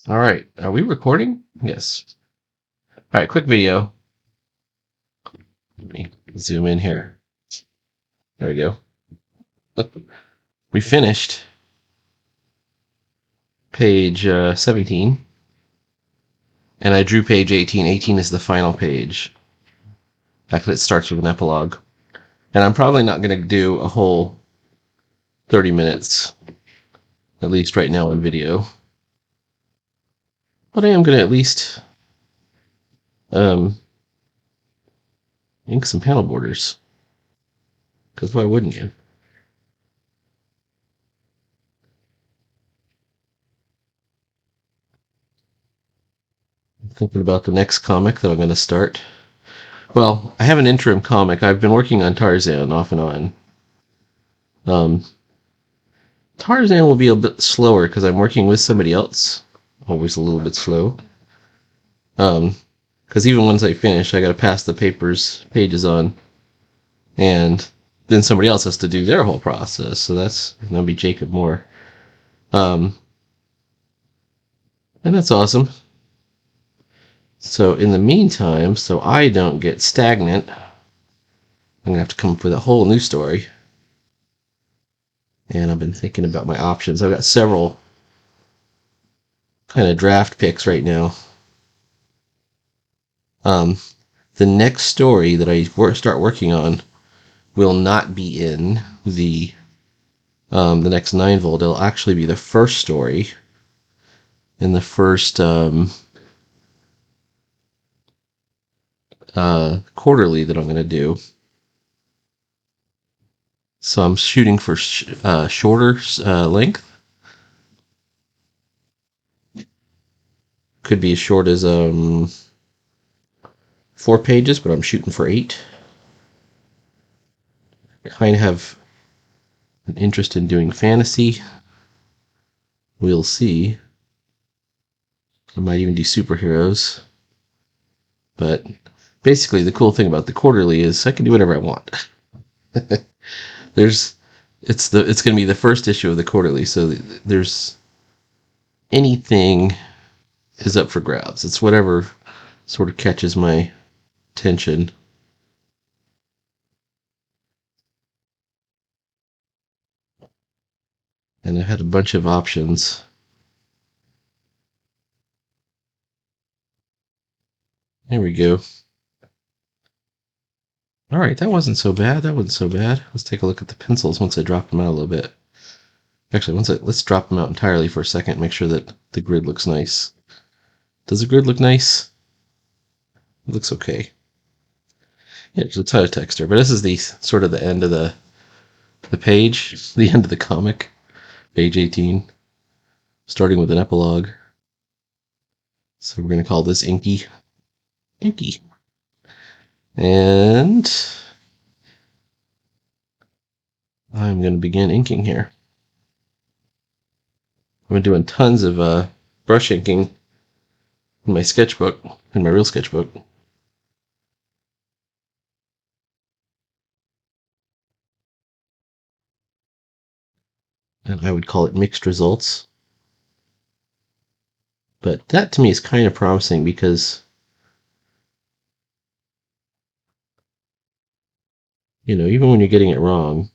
All right. Are we recording? Yes. All right. Quick video. Let me zoom in here. There we go. We finished page 17, and I drew page 18. 18 is the final page. Actually, it starts with an epilogue. And I'm probably not going to do a whole 30 minutes, at least right now in video. But I am going to at least ink some panel borders. Because why wouldn't you? I'm thinking about the next comic that I'm going to start. Well, I have an interim comic. I've been working on Tarzan off and on. Um, Tarzan will be a bit slower because I'm working with somebody else. Always a little bit slow. Because even once I finish, I got to pass the pages on, and then somebody else has to do their whole process. So that'll be Jacob Moore, and that's awesome. So in the meantime, so I don't get stagnant, I'm gonna have to come up with a whole new story. And I've been thinking about my options. I've got several kind of draft picks right now. Um, the next story that I start working on will not be in the next 9 Volt. It'll actually be the first story in the first quarterly that I'm going to do. So I'm shooting for shorter length. Could be as short as 4 pages, but I'm shooting for 8. I kind of have an interest in doing fantasy. We'll see. I might even do superheroes. But basically, the cool thing about the quarterly is I can do whatever I want. It's going to be the first issue of the quarterly, so there's anything is up for grabs. It's whatever sort of catches my attention. And I had a bunch of options. There we go. All right, that wasn't so bad. Let's take a look at the pencils once I drop them out a little bit. Actually, let's drop them out entirely for a second. Make sure that the grid looks nice. Does the grid look nice? It looks okay. Yeah, there's a ton of text there, but this is the sort of the end of the page, the end of the comic, page 18, starting with an epilogue. So we're going to call this Inky. Inky. And I'm going to begin inking here. I've been doing tons of brush inking in my sketchbook, in my real sketchbook. And I would call it mixed results. But that to me is kind of promising because, even when you're getting it wrong,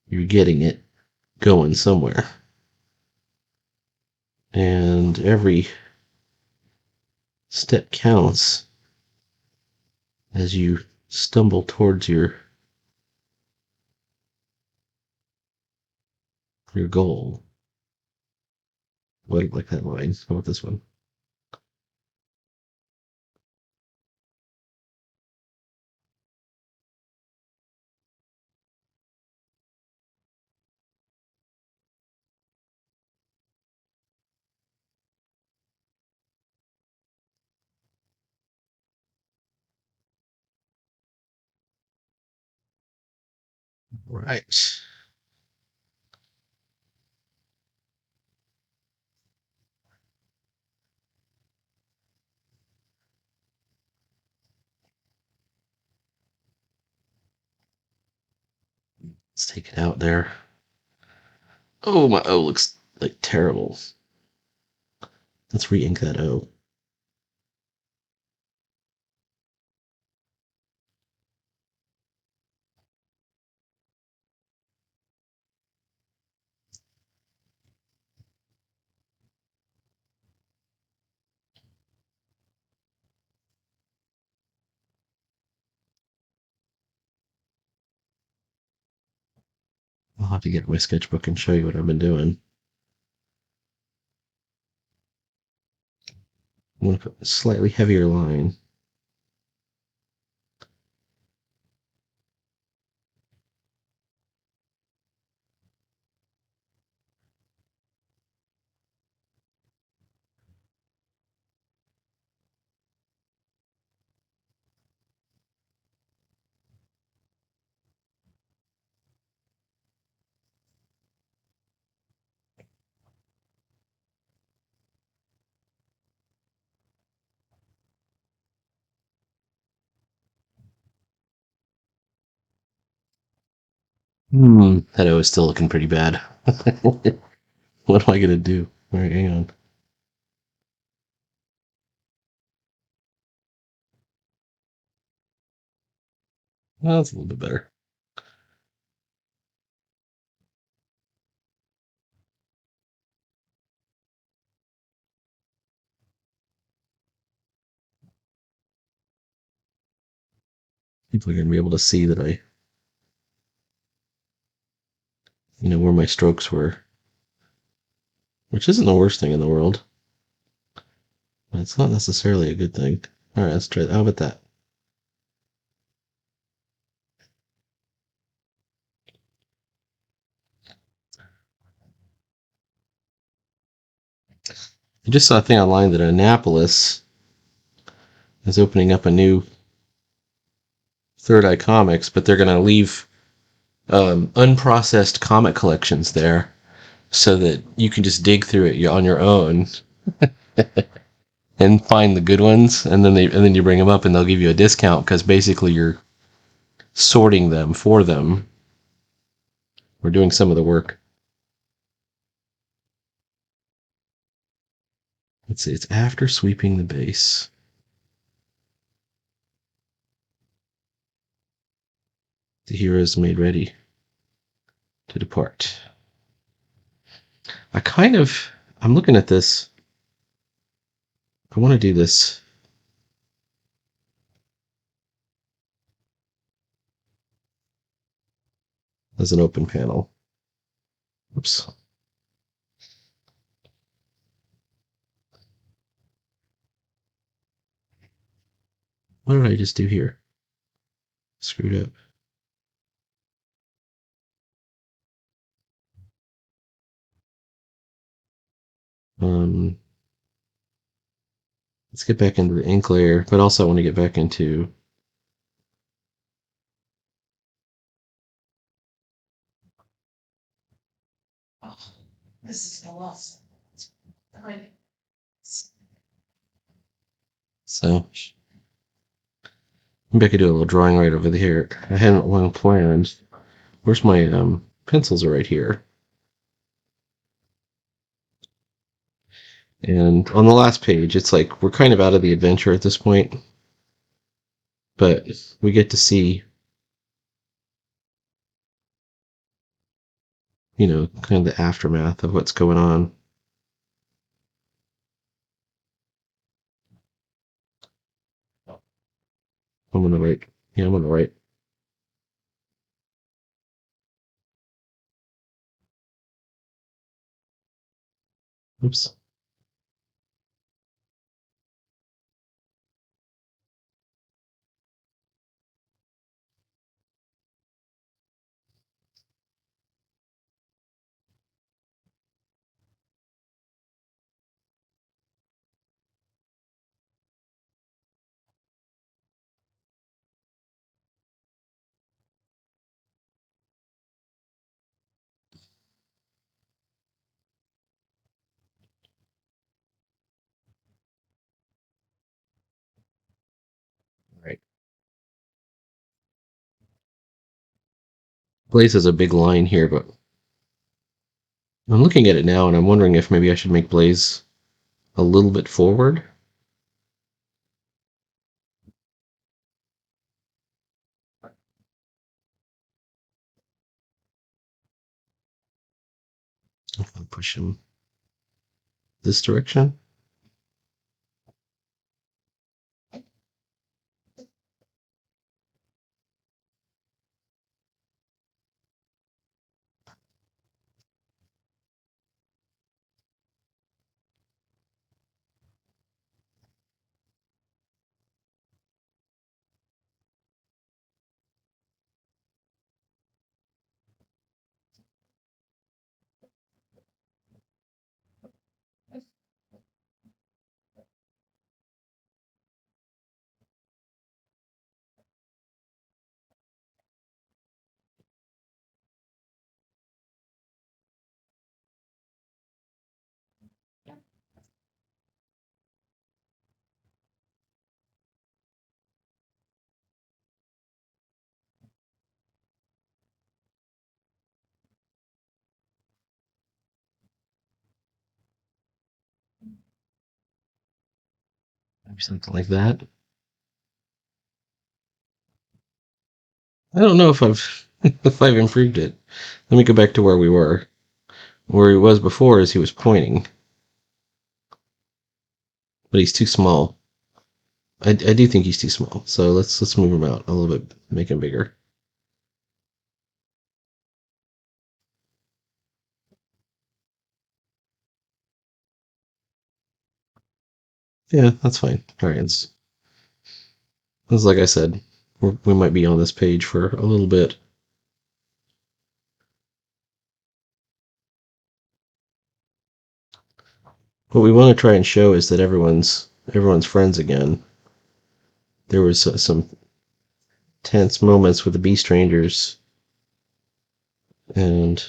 you're getting it going somewhere. And every step counts as you stumble towards your goal. I like that line. How about this one? Right. Let's take it out there. Oh, my O looks like terrible. Let's re-ink that O. I'll have to get my sketchbook and show you what I've been doing. I'm going to put a slightly heavier line. That O is still looking pretty bad. What am I going to do? All right, hang on. Well, that's a little bit better. People are going to be able to see that where my strokes were, which isn't the worst thing in the world. But it's not necessarily a good thing. All right, let's try that. How about that? I just saw a thing online that Annapolis is opening up a new Third Eye Comics, but they're going to leave unprocessed comic collections there so that you can just dig through it on your own and find the good ones, and then you bring them up and they'll give you a discount because basically you're sorting them for them. We're doing some of the work. Let's see, it's after sweeping the base. The hero is made ready to depart. I'm looking at this. I want to do this as an open panel. Oops. What did I just do here? Screwed up. Let's get back into the ink layer, but also I want to get back into this is a loss. So maybe I could do a little drawing right over here. I hadn't long planned. Where's my pencils are right here. And on the last page, it's like we're kind of out of the adventure at this point, but we get to see, kind of the aftermath of what's going on. I'm on the right. Yeah, I'm on the right. Oops. All right. Blaze has a big line here, but I'm looking at it now and I'm wondering if maybe I should make Blaze a little bit forward. I'll push him this direction. Maybe something like that. I don't know if I've if I've improved it. Let me go back to where we were. Where he was before is he was pointing, but he's too small. I do think he's too small. So let's move him out a little bit, make him bigger. Yeah, that's fine. All right, it's like I said, we might be on this page for a little bit. What we want to try and show is that everyone's friends again. There was some tense moments with the bee strangers, and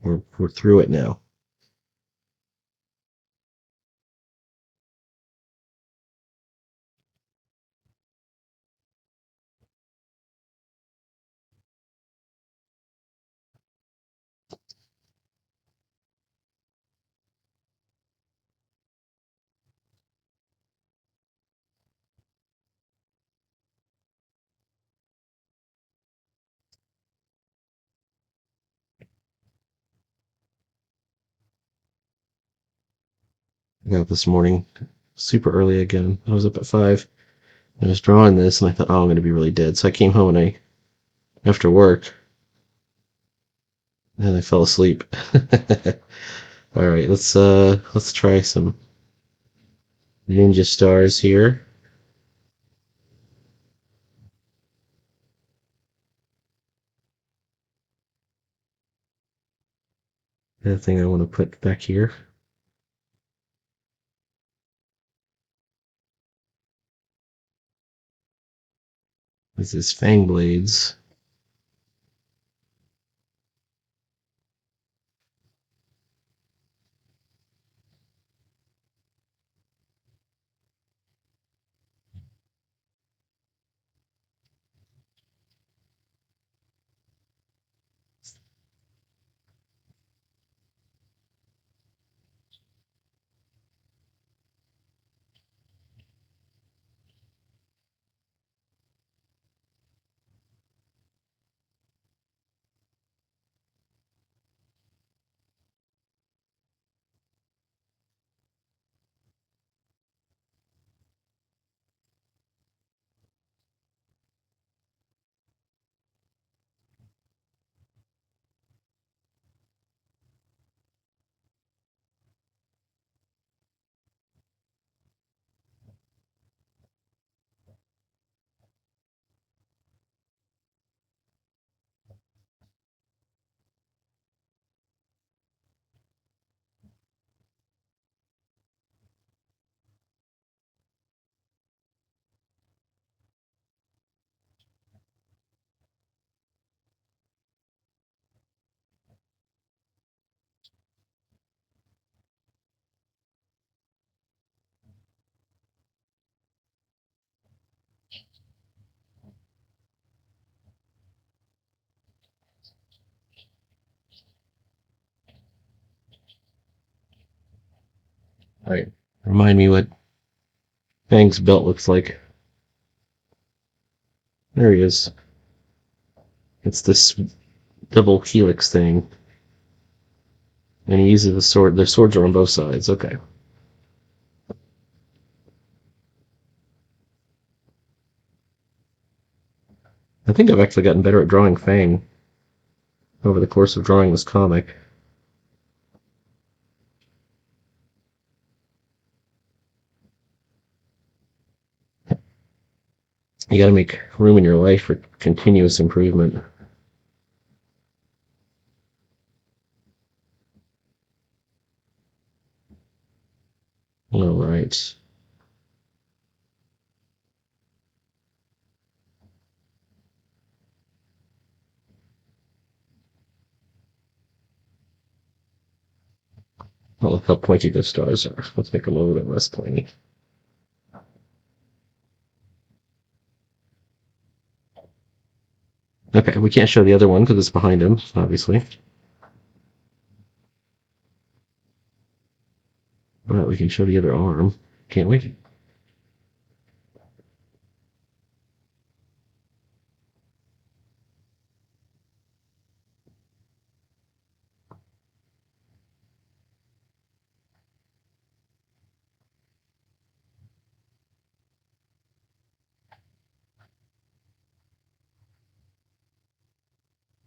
we're through it now. I got up this morning super early again. I was up at 5. I was drawing this, and I thought, oh, I'm going to be really dead. So I came home and after work, and I fell asleep. All right, let's try some ninja stars here. The thing I want to put back here is his fang blades. Alright, remind me what Fang's belt looks like. There he is. It's this double helix thing. And he uses the sword. The swords are on both sides. Okay. I think I've actually gotten better at drawing Fang over the course of drawing this comic. You gotta make room in your life for continuous improvement. All right. I love how pointy those stars are. Let's make them a little bit less pointy. Okay, we can't show the other one because it's behind him, obviously. But we can show the other arm, can't we?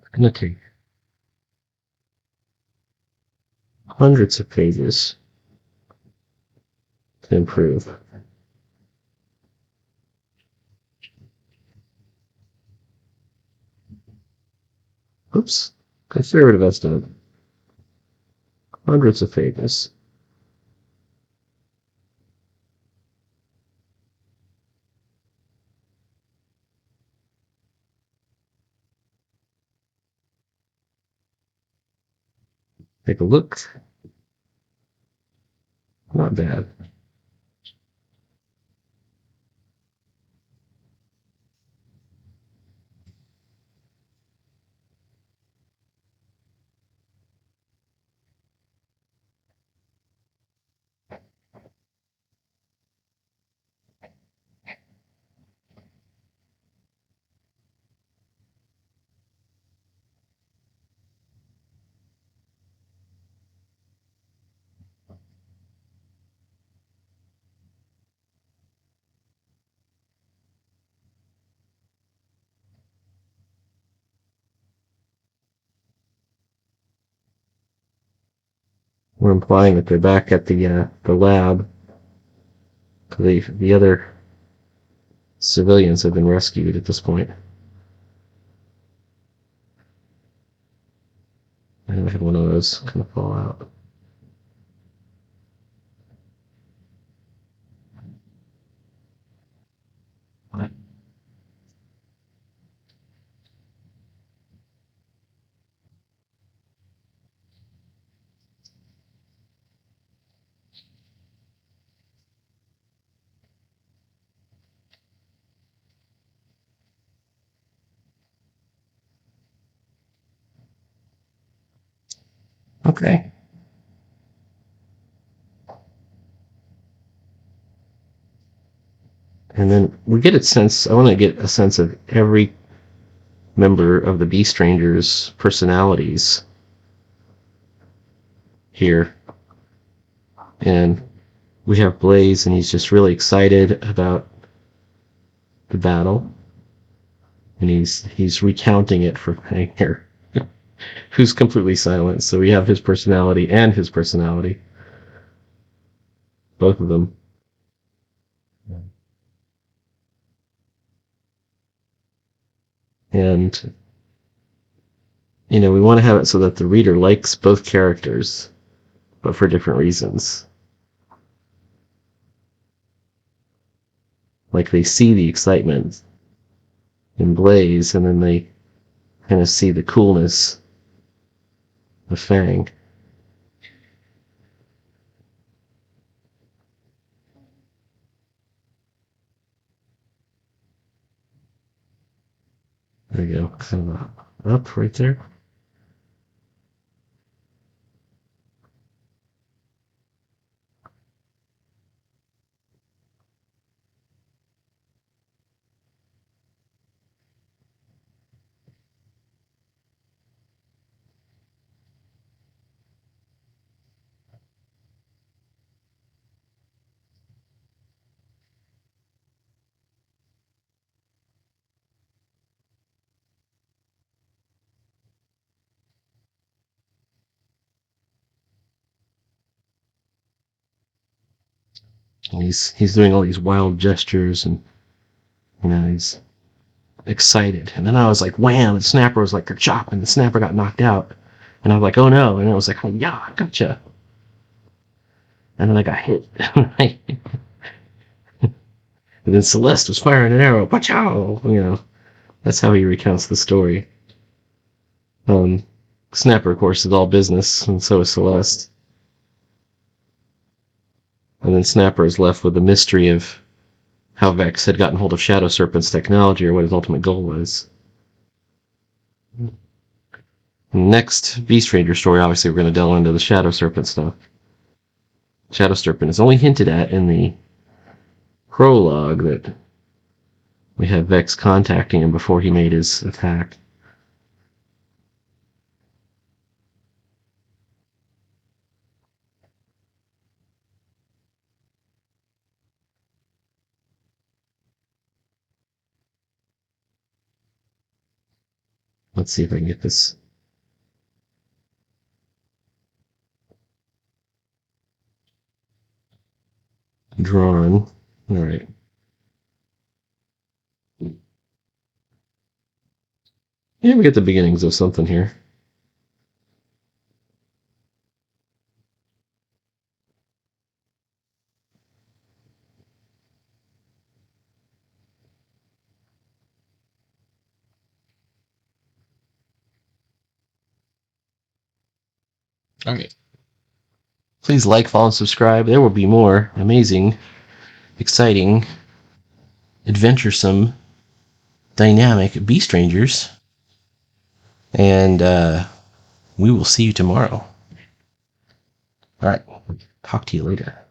It's gonna take hundreds of pages to improve. Oops, conservative estimate. Hundreds of pages. Take a look. Not bad. We're implying that they're back at the lab. The other civilians have been rescued at this point. I had one of those kind of fall out. Okay. And then we get a sense, I want to get a sense of every member of the Beast Rangers' personalities here. And we have Blaze, and he's just really excited about the battle. And he's recounting it for Hanger, who's completely silent. So we have his personality and his personality. Both of them. And, you know, we want to have it so that the reader likes both characters, but for different reasons. Like they see the excitement in Blaze, and then they kind of see the coolness of Fang. There you go, kind of up right there. And he's doing all these wild gestures, and he's excited. And then I was like, wham! The snapper was like, chop, and the snapper got knocked out. And I was like, oh no! And I was like, oh yeah, gotcha. And then I got hit. And then Celeste was firing an arrow. Pachow! That's how he recounts the story. Snapper, of course, is all business, and so is Celeste. And then Snapper is left with the mystery of how Vex had gotten hold of Shadow Serpent's technology, or what his ultimate goal was. Next Beast Ranger story, obviously, we're going to delve into the Shadow Serpent stuff. Shadow Serpent is only hinted at in the prologue that we have Vex contacting him before he made his attack. Let's see if I can get this drawn. All right. Yeah, we get the beginnings of something here. All right. Please like, follow, and subscribe. There will be more amazing, exciting, adventuresome, dynamic Beast Rangers. And we will see you tomorrow. All right. Talk to you later.